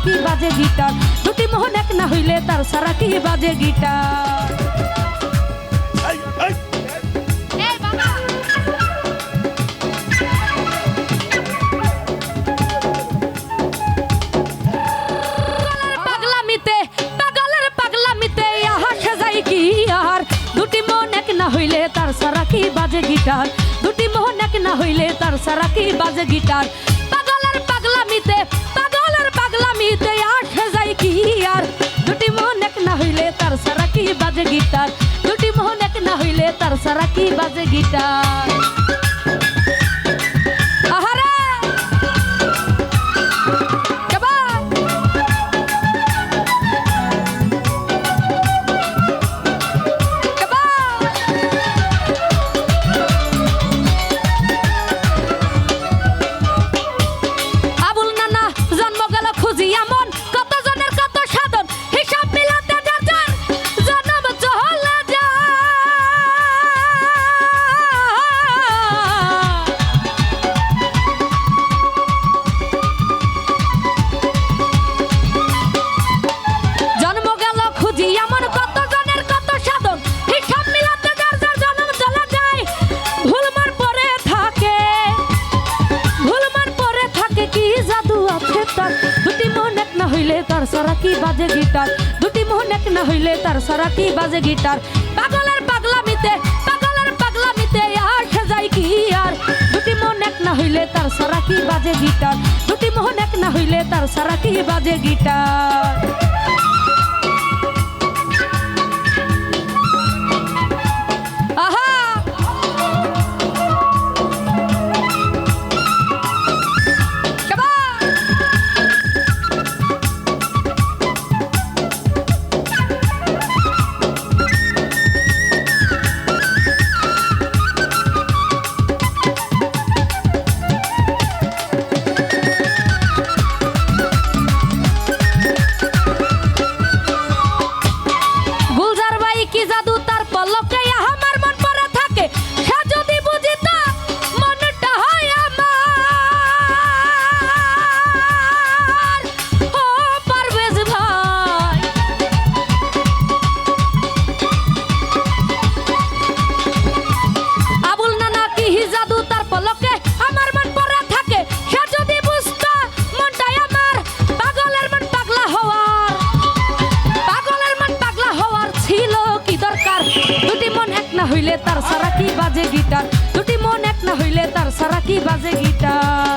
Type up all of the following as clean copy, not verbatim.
কি বাজে গিটার দুটি মোহন এক না হইলে তার সারা কি বাজে গিটার হইলে তার সারা কি বাজে গিটার দুটি মোহন এক না হইলে তার সারা কি বাজে গিটার পাগলের পাগলামিতে আসে যায় কি আর দুটি মোহন এক না হইলে তার সারা কি বাজে গিটার দুটি মোহন এক না হইলে তার সারা কি বাজে গিটার তার সারা কি বাজে গিটার দুটি মোহন এক না হইলে তার সারা কি বাজে গিটার পাগলের পাগলামিতে আসে যায় কি আর দুটি মোহন এক না হইলে তার সারা কি বাজে গিটার দুটি মোহন এক না হইলে তার সারা কি বাজে গিটার হইলে তার সারা কি বাজে গিটার দুটি মন এক না হইলে তার সারা কি বাজে গিটার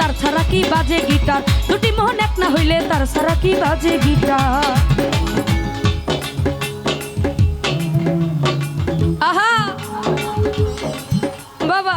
তার সারা কি বাজে গিটার দুটি মোহন এক না হইলে তার সারা কি বাজে গিটার আহা বাবা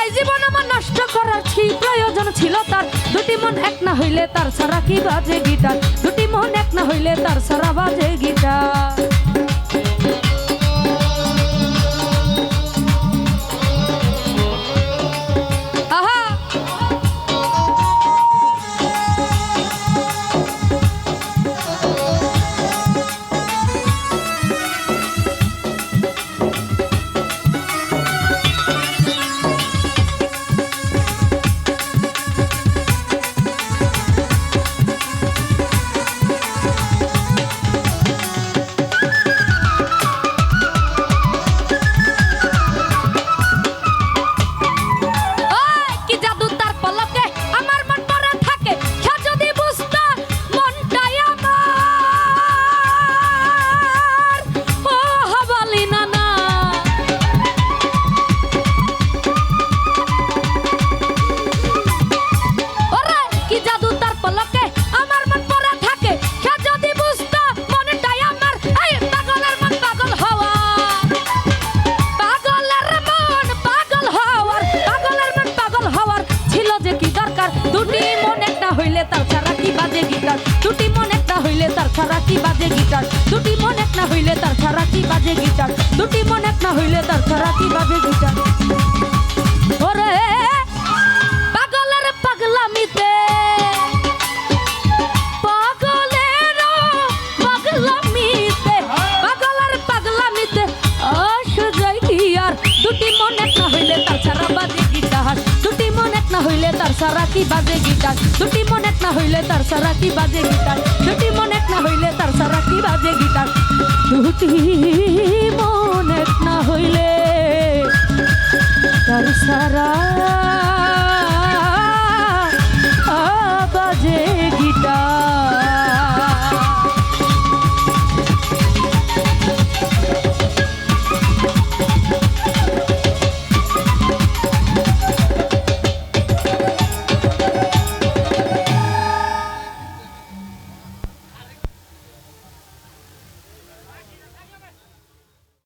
তাই জীবন আমার নষ্ট করার কি প্রয়োজন ছিল তার দুটি মন এক না হইলে তার সারা কি বাজে গিটার দুটি মন এক না হইলে তার সারা বাজে গিটার দুটি মন এক না হইলে তার ছাড়া কি বাজে গিটার দুটি মন এক না হইলে তার ছাড়া কি বাজে গিটার দুটি মন এক না হইলে তার ছাড়া কি বাজে গিটার ওরে পাগলের পাগলামিতে পাগলের পাগলামিতে পাগলের পাগলামিতে আসে কি আর দুটি মন এক না হইলে তার ছাড়া বাজে গিটার দুটি মন এক না হইলে তার সারা কি বাজে গিটার দুটি মন এক না হইলে তার সারা কি বাজে গিটার দুটি মন এক না হইলে তার সারা কি বাজে গিটার দুটি মন এক না হইলে তার সারা বাজে গিটার।